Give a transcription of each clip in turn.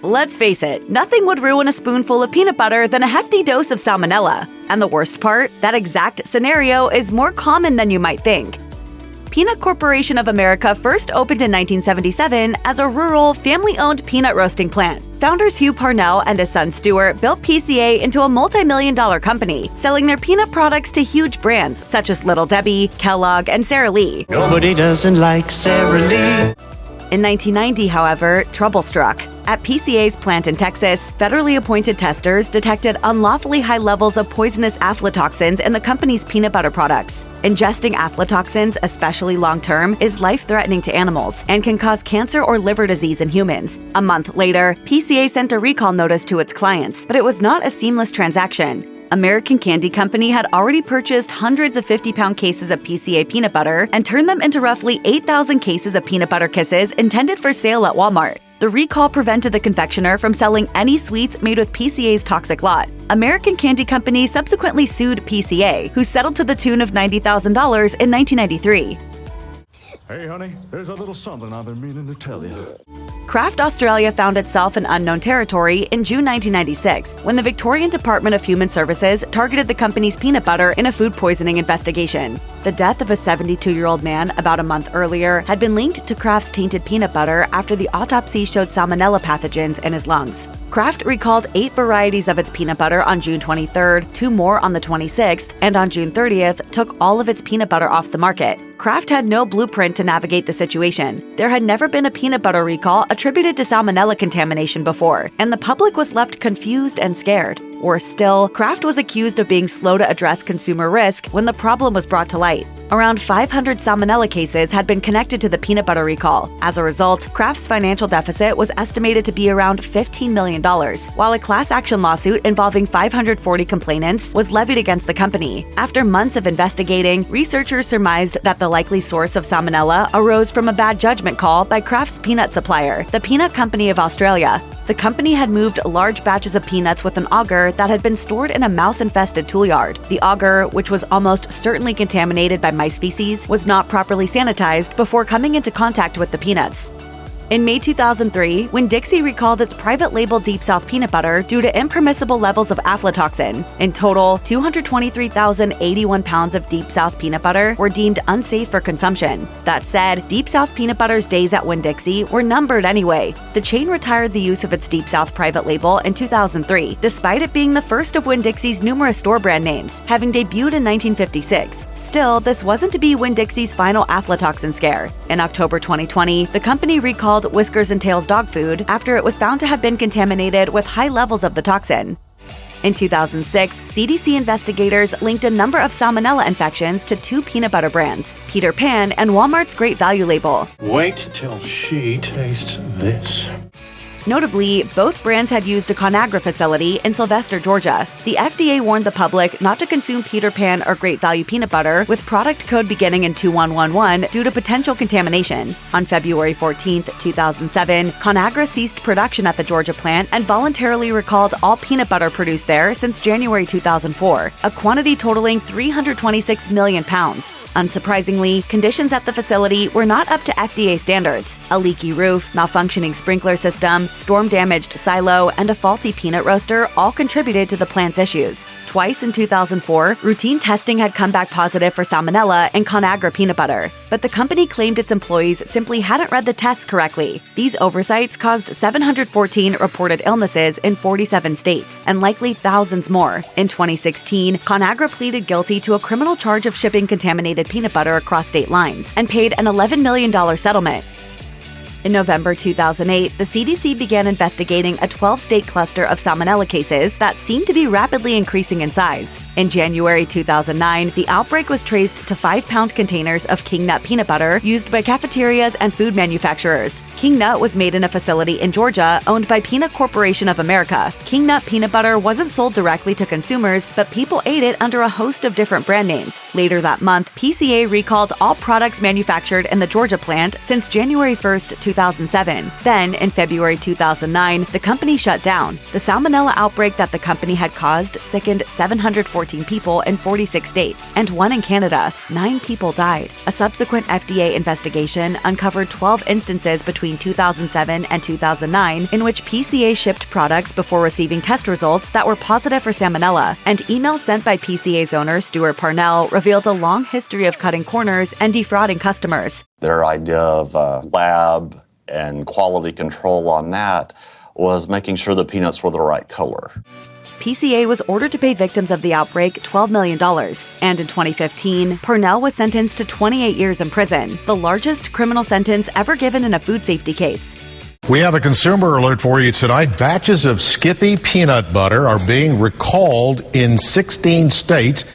Let's face it, nothing would ruin a spoonful of peanut butter than a hefty dose of salmonella. And the worst part, that exact scenario is more common than you might think. Peanut Corporation of America first opened in 1977 as a rural, family-owned peanut roasting plant. Founders Hugh Parnell and his son Stuart built PCA into a multi-million-dollar company, selling their peanut products to huge brands such as Little Debbie, Kellogg, and Sara Lee. Nobody doesn't like Sara Lee. In 1990, however, trouble struck. At PCA's plant in Texas, federally appointed testers detected unlawfully high levels of poisonous aflatoxins in the company's peanut butter products. Ingesting aflatoxins, especially long-term, is life-threatening to animals and can cause cancer or liver disease in humans. A month later, PCA sent a recall notice to its clients, but it was not a seamless transaction. American Candy Company had already purchased hundreds of 50-pound cases of PCA peanut butter and turned them into roughly 8,000 cases of peanut butter kisses intended for sale at Walmart. The recall prevented the confectioner from selling any sweets made with PCA's toxic lot. American Candy Company subsequently sued PCA, who settled to the tune of $90,000 in 1993. Hey, honey, there's a little something I've been meaning to tell you. Kraft Australia found itself in unknown territory in June 1996 when the Victorian Department of Human Services targeted the company's peanut butter in a food poisoning investigation. The death of a 72-year-old man about a month earlier had been linked to Kraft's tainted peanut butter after the autopsy showed salmonella pathogens in his lungs. Kraft recalled 8 varieties of its peanut butter on June 23rd, 2 more on the 26th, and on June 30th took all of its peanut butter off the market. Kraft had no blueprint to navigate the situation. There had never been a peanut butter recall attributed to salmonella contamination before, and the public was left confused and scared. Worse still, Kraft was accused of being slow to address consumer risk when the problem was brought to light. Around 500 salmonella cases had been connected to the peanut butter recall. As a result, Kraft's financial deficit was estimated to be around $15 million, while a class action lawsuit involving 540 complainants was levied against the company. After months of investigating, researchers surmised that the likely source of salmonella arose from a bad judgment call by Kraft's peanut supplier, the Peanut Company of Australia. The company had moved large batches of peanuts with an auger that had been stored in a mouse-infested tool yard. The auger, which was almost certainly contaminated by mice feces, was not properly sanitized before coming into contact with the peanuts. In May 2003, Winn Dixie recalled its private label Deep South peanut butter due to impermissible levels of aflatoxin. In total, 223,081 pounds of Deep South peanut butter were deemed unsafe for consumption. That said, Deep South peanut butter's days at Winn Dixie were numbered anyway. The chain retired the use of its Deep South private label in 2003, despite it being the first of Winn Dixie's numerous store brand names, having debuted in 1956. Still, this wasn't to be Winn Dixie's final aflatoxin scare. In October 2020, the company recalled Whiskers and Tails dog food after it was found to have been contaminated with high levels of the toxin. In 2006, CDC investigators linked a number of salmonella infections to 2 peanut butter brands, Peter Pan and Walmart's Great Value label. Wait till she tastes this. Notably, both brands had used a ConAgra facility in Sylvester, Georgia. The FDA warned the public not to consume Peter Pan or Great Value peanut butter with product code beginning in 2111 due to potential contamination. On February 14, 2007, ConAgra ceased production at the Georgia plant and voluntarily recalled all peanut butter produced there since January 2004, a quantity totaling 326 million pounds. Unsurprisingly, conditions at the facility were not up to FDA standards. A leaky roof, malfunctioning sprinkler system, storm-damaged silo, and a faulty peanut roaster all contributed to the plant's issues. Twice in 2004, routine testing had come back positive for salmonella in ConAgra peanut butter, but the company claimed its employees simply hadn't read the tests correctly. These oversights caused 714 reported illnesses in 47 states, and likely thousands more. In 2016, ConAgra pleaded guilty to a criminal charge of shipping contaminated peanut butter across state lines and paid an $11 million settlement. In November 2008, the CDC began investigating a 12-state cluster of salmonella cases that seemed to be rapidly increasing in size. In January 2009, the outbreak was traced to 5-pound containers of King Nut peanut butter used by cafeterias and food manufacturers. King Nut was made in a facility in Georgia owned by Peanut Corporation of America. King Nut peanut butter wasn't sold directly to consumers, but people ate it under a host of different brand names. Later that month, PCA recalled all products manufactured in the Georgia plant since January 1, 2007. Then, in February 2009, the company shut down. The salmonella outbreak that the company had caused sickened 714 people in 46 states, and one in Canada. 9 people died. A subsequent FDA investigation uncovered 12 instances between 2007 and 2009 in which PCA shipped products before receiving test results that were positive for salmonella, and emails sent by PCA's owner, Stuart Parnell, revealed a long history of cutting corners and defrauding customers. Their idea of lab and quality control on that was making sure the peanuts were the right color. PCA was ordered to pay victims of the outbreak $12 million, and in 2015, Parnell was sentenced to 28 years in prison, the largest criminal sentence ever given in a food safety case. We have a consumer alert for you tonight. Batches of Skippy peanut butter are being recalled in 16 states.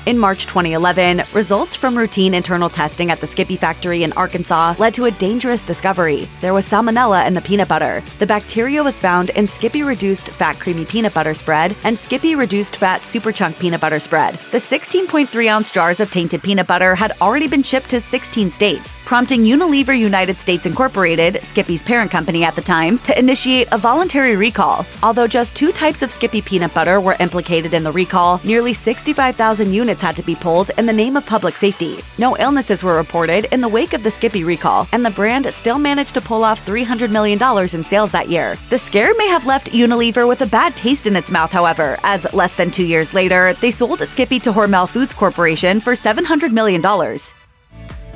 In March 2011, results from routine internal testing at the Skippy factory in Arkansas led to a dangerous discovery. There was salmonella in the peanut butter. The bacteria was found in Skippy Reduced Fat Creamy Peanut Butter Spread and Skippy Reduced Fat Super Chunk Peanut Butter Spread. The 16.3-ounce jars of tainted peanut butter had already been shipped to 16 states, prompting Unilever United States Incorporated, Skippy's parent company at the time, to initiate a voluntary recall. Although just 2 types of Skippy peanut butter were implicated in the recall, nearly 65,000 units had to be pulled in the name of public safety. No illnesses were reported in the wake of the Skippy recall, and the brand still managed to pull off $300 million in sales that year. The scare may have left Unilever with a bad taste in its mouth, however, as less than 2 years later, they sold Skippy to Hormel Foods Corporation for $700 million.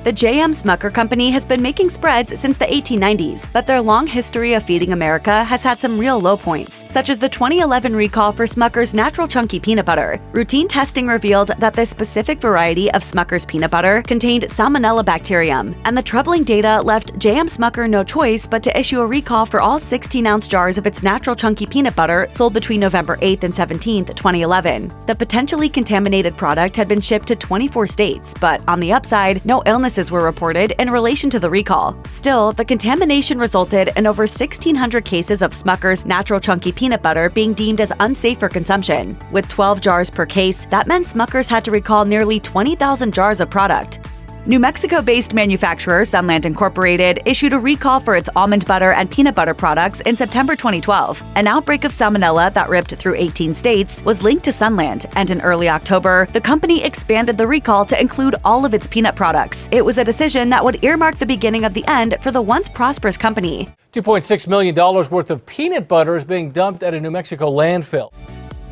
The J.M. Smucker Company has been making spreads since the 1890s, but their long history of feeding America has had some real low points, such as the 2011 recall for Smucker's Natural Chunky Peanut Butter. Routine testing revealed that this specific variety of Smucker's peanut butter contained Salmonella bacterium, and the troubling data left J.M. Smucker no choice but to issue a recall for all 16-ounce jars of its Natural Chunky Peanut Butter sold between November 8th and 17th, 2011. The potentially contaminated product had been shipped to 24 states, but on the upside, no illnesses were reported in relation to the recall. Still, the contamination resulted in over 1,600 cases of Smucker's Natural Chunky Peanut Butter being deemed as unsafe for consumption. With 12 jars per case, that meant Smucker's had to recall nearly 20,000 jars of product. New Mexico-based manufacturer Sunland Inc. issued a recall for its almond butter and peanut butter products in September 2012. An outbreak of salmonella that ripped through 18 states was linked to Sunland, and in early October, the company expanded the recall to include all of its peanut products. It was a decision that would earmark the beginning of the end for the once prosperous company. $2.6 million worth of peanut butter is being dumped at a New Mexico landfill.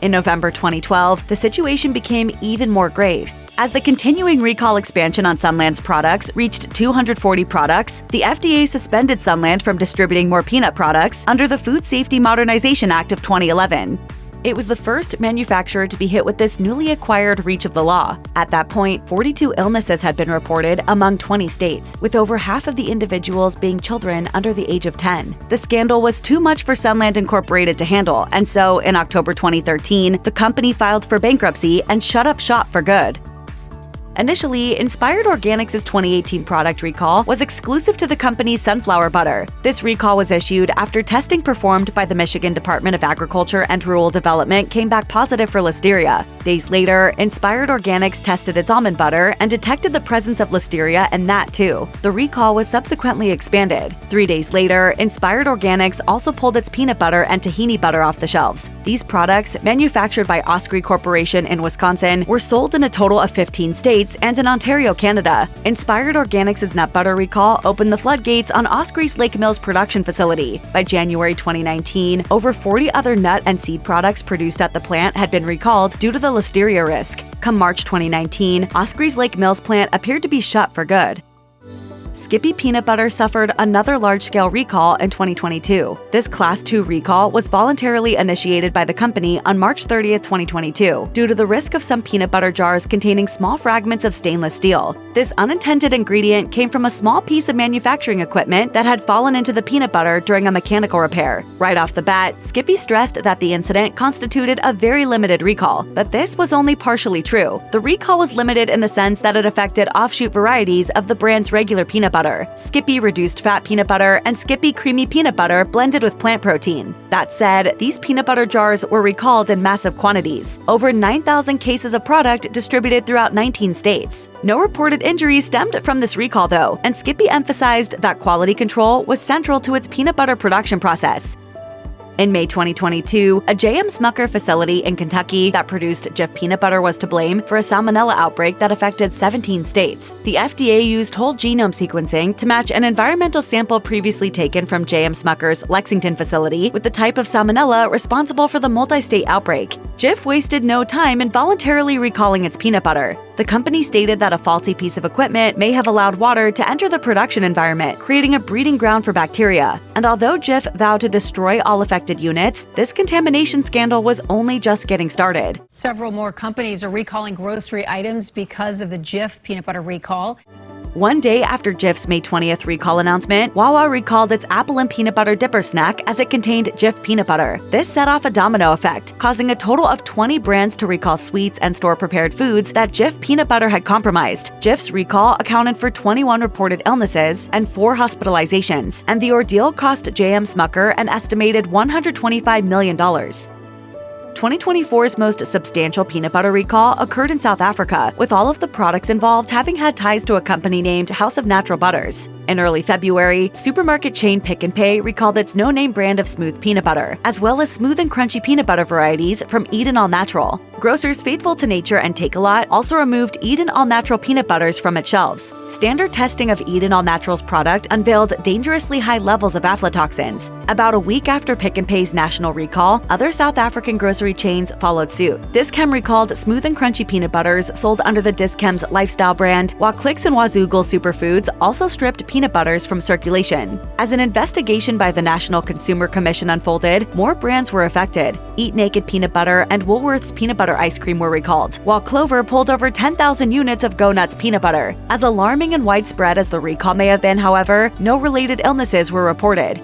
In November 2012, the situation became even more grave. As the continuing recall expansion on Sunland's products reached 240 products, the FDA suspended Sunland from distributing more peanut products under the Food Safety Modernization Act of 2011. It was the first manufacturer to be hit with this newly acquired reach of the law. At that point, 42 illnesses had been reported among 20 states, with over half of the individuals being children under the age of 10. The scandal was too much for Sunland Incorporated to handle, and so, in October 2013, the company filed for bankruptcy and shut up shop for good. Initially, Inspired Organics' 2018 product recall was exclusive to the company's sunflower butter. This recall was issued after testing performed by the Michigan Department of Agriculture and Rural Development came back positive for listeria. Days later, Inspired Organics tested its almond butter and detected the presence of listeria in that too. The recall was subsequently expanded. 3 days later, Inspired Organics also pulled its peanut butter and tahini butter off the shelves. These products, manufactured by Osprey Corporation in Wisconsin, were sold in a total of 15 states and in Ontario, Canada. Inspired Organics' nut butter recall opened the floodgates on Osprey's Lake Mills production facility. By January 2019, over 40 other nut and seed products produced at the plant had been recalled due to the listeria risk. Come March 2019, Osprey's Lake Mills plant appeared to be shut for good. Skippy peanut butter suffered another large-scale recall in 2022. This Class 2 recall was voluntarily initiated by the company on March 30, 2022, due to the risk of some peanut butter jars containing small fragments of stainless steel. This unintended ingredient came from a small piece of manufacturing equipment that had fallen into the peanut butter during a mechanical repair. Right off the bat, Skippy stressed that the incident constituted a very limited recall, but this was only partially true. The recall was limited in the sense that it affected offshoot varieties of the brand's regular peanut peanut butter, Skippy reduced fat peanut butter, and Skippy creamy peanut butter blended with plant protein. That said, these peanut butter jars were recalled in massive quantities, over 9,000 cases of product distributed throughout 19 states. No reported injuries stemmed from this recall though, and Skippy emphasized that quality control was central to its peanut butter production process. In May 2022, a J.M. Smucker facility in Kentucky that produced Jif peanut butter was to blame for a salmonella outbreak that affected 17 states. The FDA used whole genome sequencing to match an environmental sample previously taken from J.M. Smucker's Lexington facility with the type of salmonella responsible for the multi-state outbreak. Jif wasted no time in voluntarily recalling its peanut butter. The company stated that a faulty piece of equipment may have allowed water to enter the production environment, creating a breeding ground for bacteria. And although Jif vowed to destroy all affected units, this contamination scandal was only just getting started. Several more companies are recalling grocery items because of the Jif peanut butter recall. One day after Jif's May 20th recall announcement, Wawa recalled its apple and peanut butter dipper snack as it contained Jif peanut butter. This set off a domino effect, causing a total of 20 brands to recall sweets and store-prepared foods that Jif peanut butter had compromised. Jif's recall accounted for 21 reported illnesses and 4 hospitalizations, and the ordeal cost J.M. Smucker an estimated $125 million. 2024's most substantial peanut butter recall occurred in South Africa, with all of the products involved having had ties to a company named House of Natural Butters. In early February, supermarket chain Pick n Pay recalled its no-name brand of smooth peanut butter, as well as smooth and crunchy peanut butter varieties from Eden All Natural. Grocers faithful to nature and Take-A-Lot also removed Eden All Natural peanut butters from its shelves. Standard testing of Eden All Natural's product unveiled dangerously high levels of aflatoxins. About a week after Pick n Pay's national recall, other South African grocery chains followed suit. Dis-Chem recalled smooth and crunchy peanut butters sold under the Dis-Chem's lifestyle brand, while Clicks and Wazoogle Superfoods also stripped peanut butters from circulation. As an investigation by the National Consumer Commission unfolded, more brands were affected. Eat Naked peanut butter and Woolworth's peanut butter ice cream were recalled, while Clover pulled over 10,000 units of Go Nuts peanut butter. As alarming and widespread as the recall may have been, however, no related illnesses were reported.